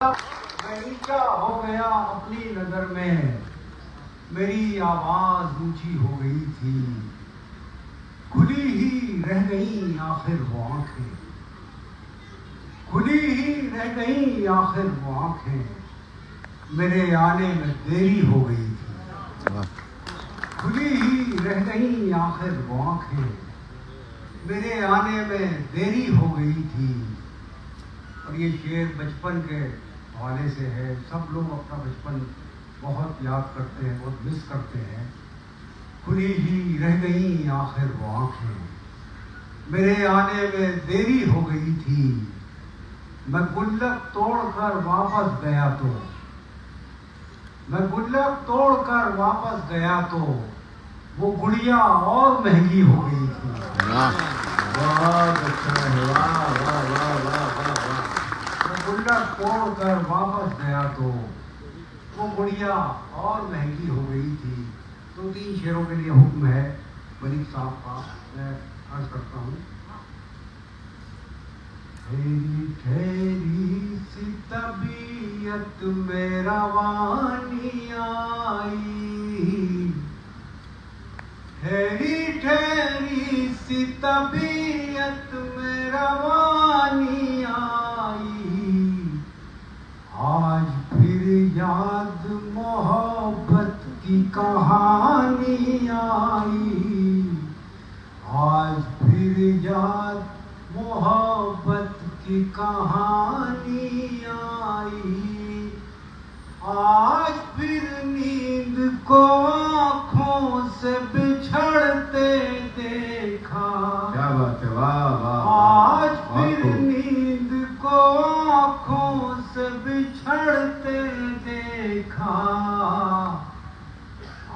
मैं नीचा हो गया अपनी नजर में, मेरी आवाज ऊंची हो गई थी, खुली ही रह गई आखिर वो आंखें, खुली ही रह गई आखिर वो आंखें, मेरे आने में देरी हो गई थी, खुली ही रह गई आखिर वो आंखें, मेरे आने में देरी हो गई थी। और ये शेर बचपन के हवाले से है। सब लोग अपना बचपन बहुत याद करते हैं, बहुत मिस करते हैं। खुली ही रह गई आखिर वो आंखें, मेरे आने में देरी हो गई थी, मैं गुल्लक तोड़कर वापस गया तो, मैं गुल्लक तोड़कर वापस गया तो वो गुड़िया और महंगी हो गई थी। बहुत अच्छा है, वाह वाह वाह वाह वाह वाह। गुल्लक तोड़कर वापस गया तो वो गुड़िया और महंगी हो गई थी। 2-3 शेरों के लिए हुक्म है मलिक साहब का, मैं अर्ज करता हूँ। ठहरी ठहरी सी तबीयत में रवानी आई, ठहरी ठहरी सी तबीयत में रवानी आई, आज फिर याद मोहब्बत की कहानी आई, आज फिर याद मोहब्बत की कहानी आई, आज फिर नींद को आँखों से बिछड़ते देखा। क्या बात है, वाह वाह। आज फिर नींद को आँखों से बिछड़ते देखा,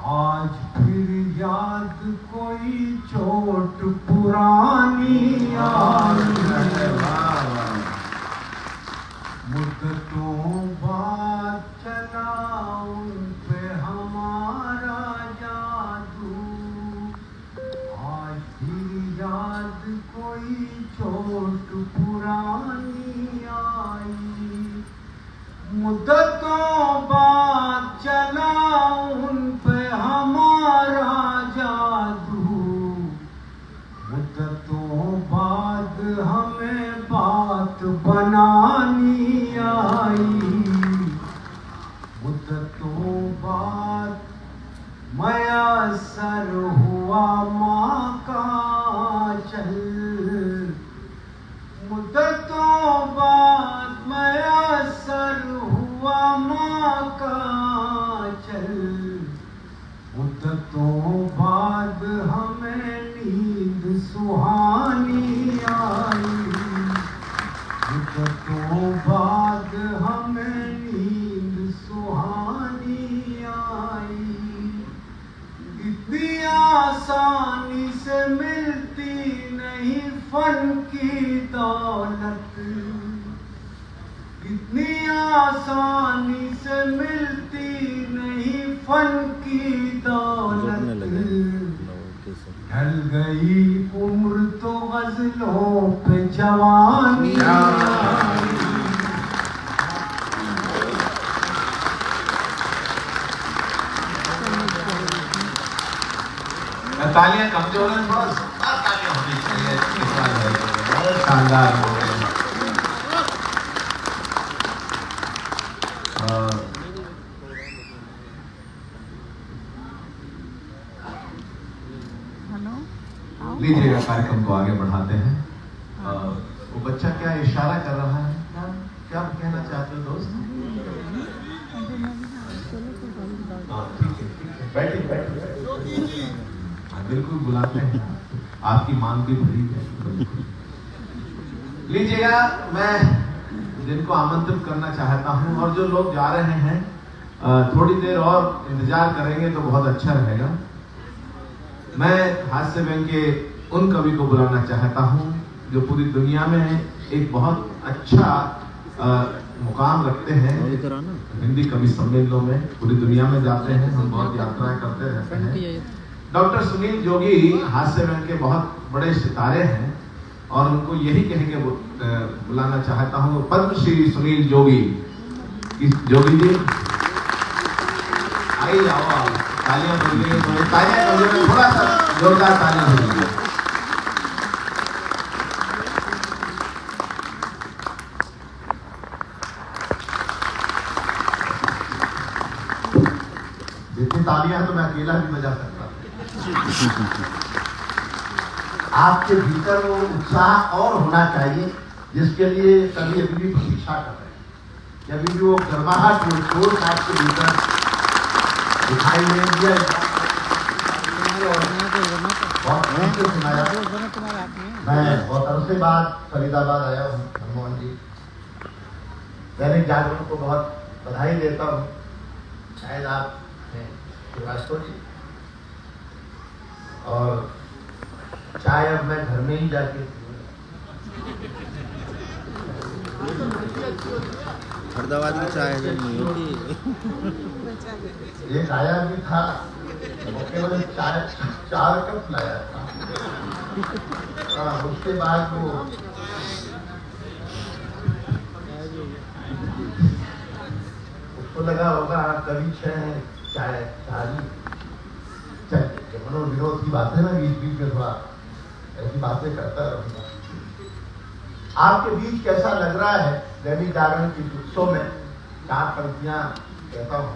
आज फिर याद कोई चोट पुरानी आई, मुद्दतों बाद चला उन पे हमारा जादू, आज फिर याद कोई चोट पुरानी आई, मुद्दतों बाद चला उन पे हमारा जादू, मुद्दतों बाद हमें बात बनानी आई, मुद्दतों बाद मयसर हुआ माँ का चल, मुद्दतों बाद मयसर हुआ माँ का चल, मुद्दतों बाद हमें नींद सुहानी आई, मुद्दतों बाद हमें नींद सुहानी आई, इतनी आसानी से मिलती नहीं फन की दौलत, इतनी आसानी से मिलती नहीं फन की दौलत, ढल गई उम्र तो गजलों पे जवानी आई। तालियां कमजोर हैं, थोड़ा जोरदार तालियां होनी चाहिए। बहुत शानदार हो गए। लीजिएगा, कार्यक्रम को आगे बढ़ाते हैं। वो बच्चा क्या इशारा कर रहा है, क्या कहना चाहते हो दोस्त? ठीक है, बैठिए बैठिए, बिल्कुल बुलाते हैं, आपकी मांग भी भरी है। लीजिएगा, मैं जिनको आमंत्रित करना चाहता हूं और जो लोग जा रहे हैं थोड़ी देर और इंतजार करेंगे तो बहुत अच्छा रहेगा। मैं हास्य व्यंग्य के उन कवि को बुलाना चाहता हूं जो पूरी दुनिया में एक बहुत अच्छा मुकाम रखते हैं। हिंदी कवि सम्मेलनों में पूरी दुनिया में जाते हैं, हम बहुत यात्राएं करते रहते हैं। डॉक्टर सुनील जोगी हास्य व्यंग्य के बहुत बड़े सितारे हैं और उनको यही कह के बुलाना चाहता हूँ, पद्मश्री सुनील जोगी। जोगी जी आइए, आओ, तालियां बजेंगे, तालियां बजेंगे, थोड़ा सा जोरदार तालियां बजेंगे। जितनी तालियां हैं तो मैं अकेला भी बजा सकता हूं। आपके भीतर वो उत्साह और होना चाहिए जिसके लिए कभी अभी भी प्रतीक्षा कर रहे हैं। अभी भी वो गर्माहट, वो जोश आपके भीतर दिखाई नहीं दिया। बहुत सुनाया। मैं बहुत अरसे बाद फरीदाबाद आया हूँ। मनमोहन जी, दैनिक जागरण को बहुत बधाई देता हूँ। शायद आप हैं श्रीवास्तव जी, और चाय अब मैं घर में ही जाके फरीदाबाद की चाय नहीं होती। एक आया भी था, केवल चाय 4 कप लाया था। उसके बाद वो उसको लगा होगा कभी 6 चाय चाली। चलिए, मनोविनोद की बातें मैं बीच बीच में थोड़ा ऐसी बातें करता रहूंगा। आपके बीच कैसा लग रहा है दैनिक जागरण की पुस्तकों में 4 पंक्तियां कहता हूं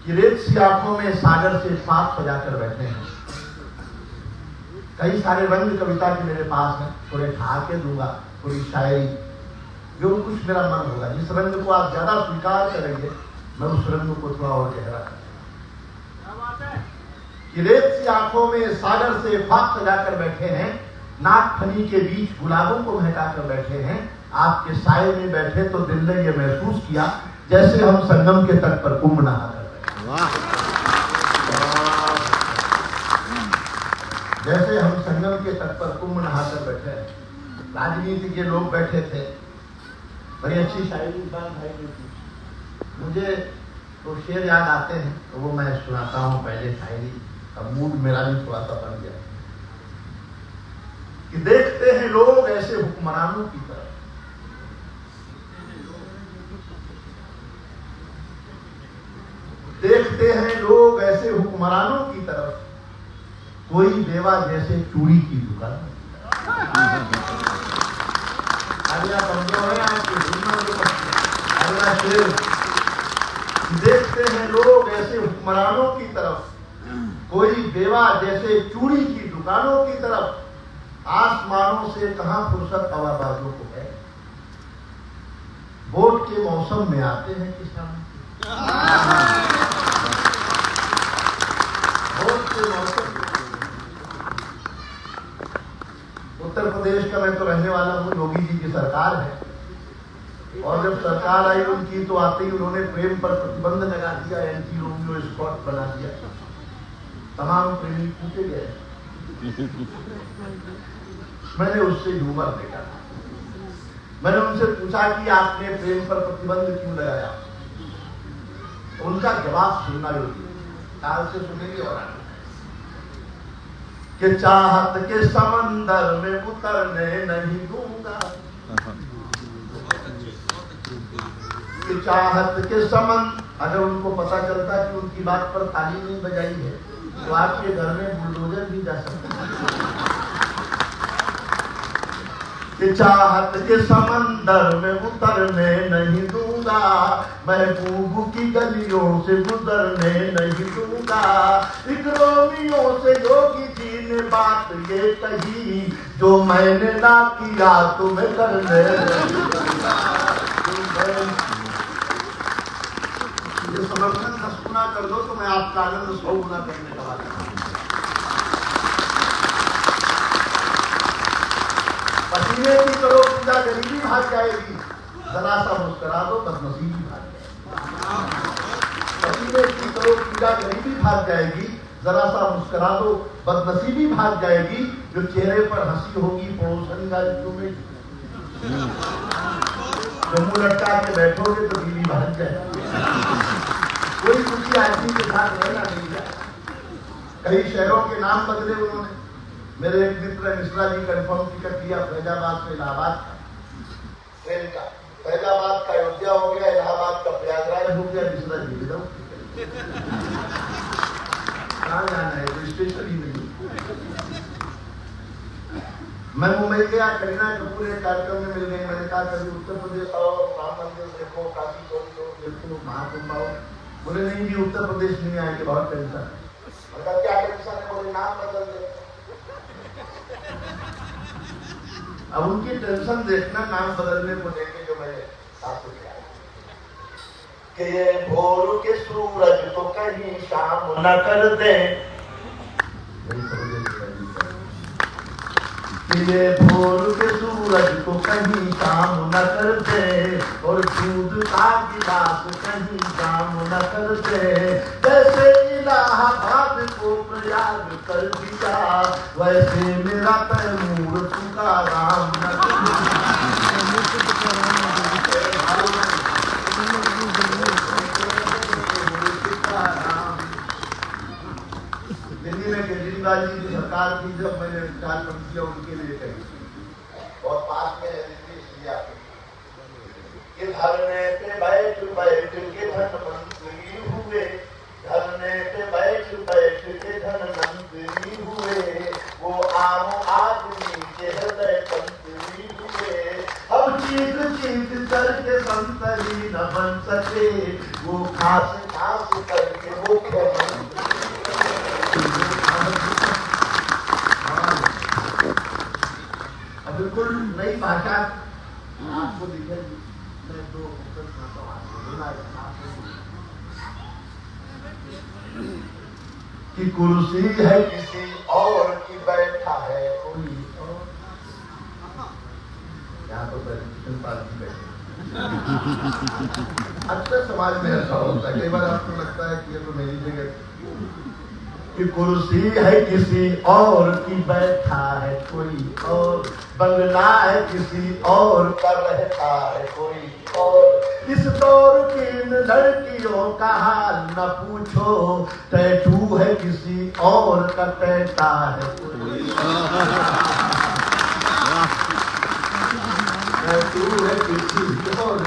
कि रेत सी आंखों में सागर से फाक सजाकर बैठे हैं। कई सारे रंग कविता के मेरे पास हैं, थोड़े ढाके दूंगा, थोड़ी शायरी, जो कुछ मेरा मन होगा। जिस रंग को आप ज्यादा स्वीकार करेंगे मैं उस रंग को थोड़ा और गहरा करूंगा। कि रेत सी आंखों में सागर से फाक सजाकर बैठे हैं, नाक फनी के बीच गुलाबों को महकाकर बैठे हैं। आपके साए में बैठे तो दिल ने ये महसूस किया जैसे हम संगम के तट पर कुंभ नहा कर बैठे। जैसे हम संगम के तट पर कुंभ नहाकर बैठे। राजनीति के लोग बैठे थे। बड़ी अच्छी शायरी इकबाल भाई ने की। मुझे तो शेर याद आते हैं तो वो मैं सुनाता हूँ। पहले शायरी का मूड मेरा भी थोड़ा सा बन गया कि देखते हैं लोग ऐसे हुक्मरानों की तरफ, देखते हैं लोग ऐसे हुक्मरानों की तरफ, कोई देवा जैसे चूड़ी की दुकान। अगला कमजोर है आपके शेर। देखते हैं लोग ऐसे हुक्मरानों की तरफ, कोई देवा जैसे चूड़ी की दुकानों की तरफ। आसमानों से कहां फुर्सत हवाबाजों को है, वोट के मौसम में आते हैं किसान। वोट के मौसम। उत्तर प्रदेश का मैं तो रहने वाला हूं। योगी जी की सरकार है और जब सरकार आई उनकी तो आते ही उन्होंने प्रेम पर प्रतिबंध लगा दिया, एंटी रोमियो स्कॉट बना दिया। तमाम प्रेमी कूटे गए। मैंने उससे ह्यूमर देखा। मैंने उनसे पूछा कि आपने प्रेम पर प्रतिबंध क्यों लगाया? उनका जवाब सुनना योगी, काल से सुनेंगे। और कि चाहत के समंदर में उतरने नहीं दूंगा, कि चाहत के समंदर। अगर उनको पता चलता कि उनकी बात पर ताली नहीं बजाई है तो आपके घर में बुलडोजर भी जा सकता है। कि चाहत के समंदर में उतरने नहीं दूंगा, महबूब की गलियों से गुजरने नहीं दूंगा। एक रोमियो से योगी जी ने बात ये कही, जो मैंने ना किया तुम्हें करने नहीं दूंगा। ये समर्थन 10 गुना कर दो तो मैं आपका आनंद 100 गुना करने का वादा हूं। पसीने की करो पूजा, गरीबी भाग जाएगी। जरा सा मुस्कुरा दो बदनसीबी भाग जाएगी। पसीने की करो पूजा, गरीबी भाग जाएगी। जरा सा मुस्कुरा दो बदनसीबी भाग जाएगी। जो चेहरे पर हंसी होगी पड़ोसन का तुम्हें, जो मुंह लटका के बैठोगे तो बीवी भाग जाएगी। कोई खुशी आदमी के साथ रहना नहीं है। कई शहरों के नाम बदले उन्होंने। मेरे एक मित्र मिश्रा जी कंफर्म टिकट लिया फैजाबाद से इलाहाबाद का, ट्रेन का। फैजाबाद का अयोध्या हो गया, इलाहाबाद का प्रयाग गया, करीना कपूर एक कार्यक्रम में मिल गई। मैंने कहा कभी उत्तर प्रदेश आओ, राम मंदिर देखो, काशी कोरिडोर देखो, महाकुंभ आओ। बोले नहीं जी उत्तर प्रदेश नहीं आएंगे, बहुत टेंशन है। मैंने कहा क्या टेंशन है? बोले नाम बदल दे। अब उनकी टेंशन देखना नाम बदलने को लेके जो मैंने आपको किया कि ये भोर के सूरज को कहीं शाम न कर दे, ये भोर के सूरज को कहीं शाम न कर दे, और दूध का गिलास कहीं शाम न कर दे। जैसे इलाहाबाद को प्रयाग कर दिया, वैसे मेरा तैमूर तुकाराम न कर दिल्ली में केजरीवाल जी की सरकार की जब मैंने 4 पंक्तियां उनके लिए कही, बहुत पास में है कि धरने पे बैठ बैठ के धन मंत्री हुए, धरने पे बैठ बैठ के धन मंत्री हुए, वो आम आदमी के हृदय मंत्री हुए। अब चीख चीख करके संतरी न बन सके, वो खास खास करके मुख्यमंत्री। बिल्कुल नई भाषा आपको दिखेगी। मैं तो कि कुर्सी है किसी और की, बैठा है कोई और। यहाँ तो पार्टी बैठे। अक्सर समाज में ऐसा होता है, कई बार आपको लगता है कि ये तो मेरी जगह। कि कुर्सी है किसी और की, बैठा है कोई और, बंगला है किसी और का, रहता है कोई और। इस दौर की इन लड़कियों का हाल न पूछो, टैटू है किसी और का, टैटा है कोई। टैटू है किसी और,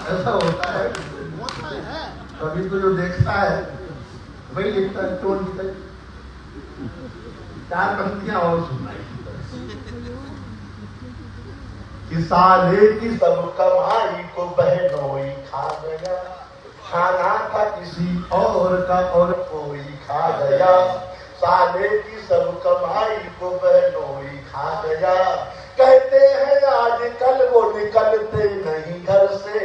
ऐसा होता है। कभी तो जो देखता है वही लिखता है, टोन लिखता है। 4 पंक्तियां और सुनाई कि साले की सब कमाई को बहनोई खा गया, खाना था किसी और का और कोई खा गया। साले की सब कमाई को बहनोई खा गया, कहते हैं आजकल वो निकलते नहीं घर से,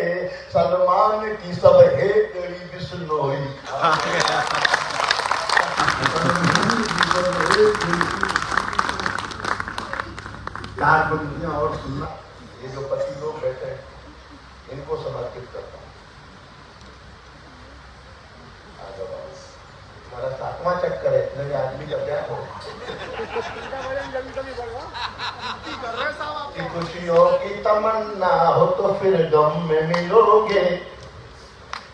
सलमान की सब हेकड़ी बिश्नोई खा गया। चार पंक्तियां और सुनना, ये जो पति लोग बैठे हैं इनको समर्पित करता हूं। हमारा 7वां चक्कर है, मेरे आदमी का क्या हो कि खुशियों की तमन्ना हो तो फिर गम में मिलोगे,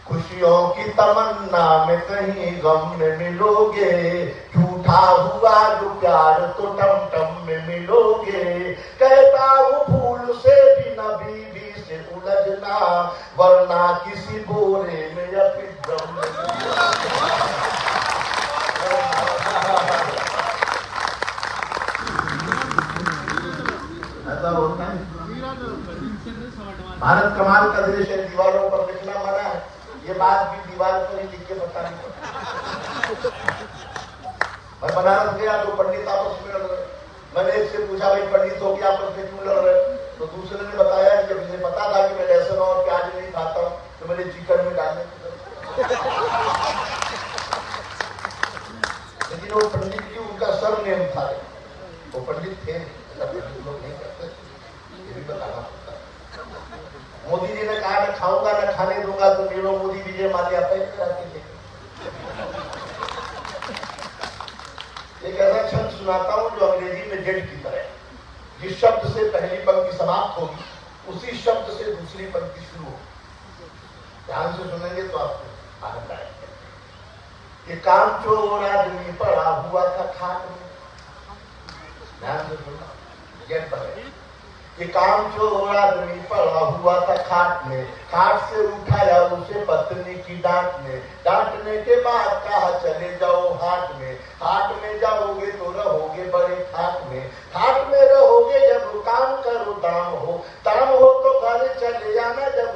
खुशियों की तमन्ना में कहीं गम में मिलोगे। झूठा हुआ जो प्यार तो टम टम में मिलोगे। कहता हूँ फूल से भी न बीवी से उलझना, वरना किसी बोरे में या फिर ड्रम में। ऐसा होता है। भारत कमाल का देश है, दीवारों पर लिखना मना है। ये बात भी दीवार पर ही लिख के बतानी पड़ती। मैं बनारस गया तो पंडित आपस में लड़ रहे। मैंने एक से पूछा भाई पंडितों की आपस में क्यों लड़ रहे? तो दूसरे ने बताया कि मुझे पता था कि मैं लहसुन और प्याज नहीं खाता हूँ, तो मैंने चिकन में डालने लेकिन वो पंडित की उनका सरनेम था, वो पंडित थे, लोग नहीं करते, ये भी बताना पड़ता। मोदी जी ने कहा मैं खाऊंगा ना खाने दूंगा, तो नीरव मोदी विजय माल्या पहले। एक ऐसा छंद सुनाता हूं जो अंग्रेजी में जेड की तरह, जिस शब्द से पहली पंक्ति समाप्त होगी उसी शब्द से दूसरी पंक्ति शुरू होगी। ध्यान से सुनेंगे तो आपको आनंद आएगा। ये कामचोर आदमी पड़ा हुआ था खाट में, ध्यान से सुनना, जेड पर है। ये कामचोर आदमी पड़ा हुआ था खाट में, खाट से उठाया उसे पत्नी की डांट ने, डांटने के बाद कहा चले जाओ हाट में, हाट में जाओगे तो रहोगे बड़े ठाट में, ठाट में ताम हो तो घर चले जाना जब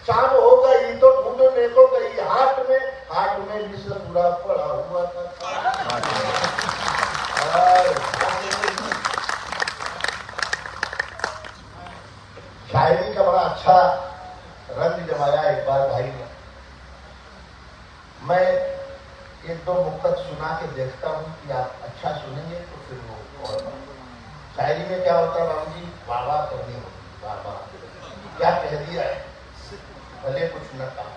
शाम हो गई तो ढूंढने को गई हाट में भी ससुरा पड़ा हुआ था। शायरी का बड़ा अच्छा रंग जमाया एक बार भाई ने। मैं एक दो मुक्तक सुना के देखता हूँ कि आप अच्छा सुनेंगे तो फिर वो और शायरी में क्या होता है बाबू जी, वाह करनी होती, वाह क्या कह दिया है, भले कुछ न कहा।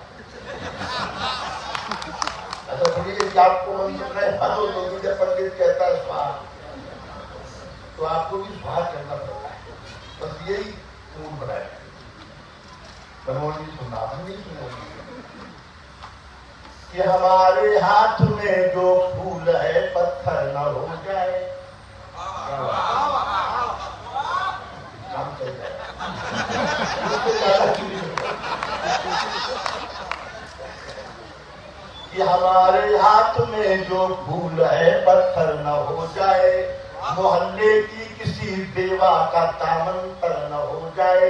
अच्छा सुनिए कि आपको मन सुन रहे हैं, जब पंडित कहता है स्वाहा तो आपको भी स्वाहा करना पड़ता है, बस यही मूड बनाए। मनोहर जी सुना, हम नहीं सुनेंगे कि हमारे हाथ में जो फूल है पत्थर न हो जाए, काम चल जाए। कि हमारे हाथ में जो फूल है पत्थर न हो जाए, मोहल्ले की किसी बेवा का दामन तर न हो जाए,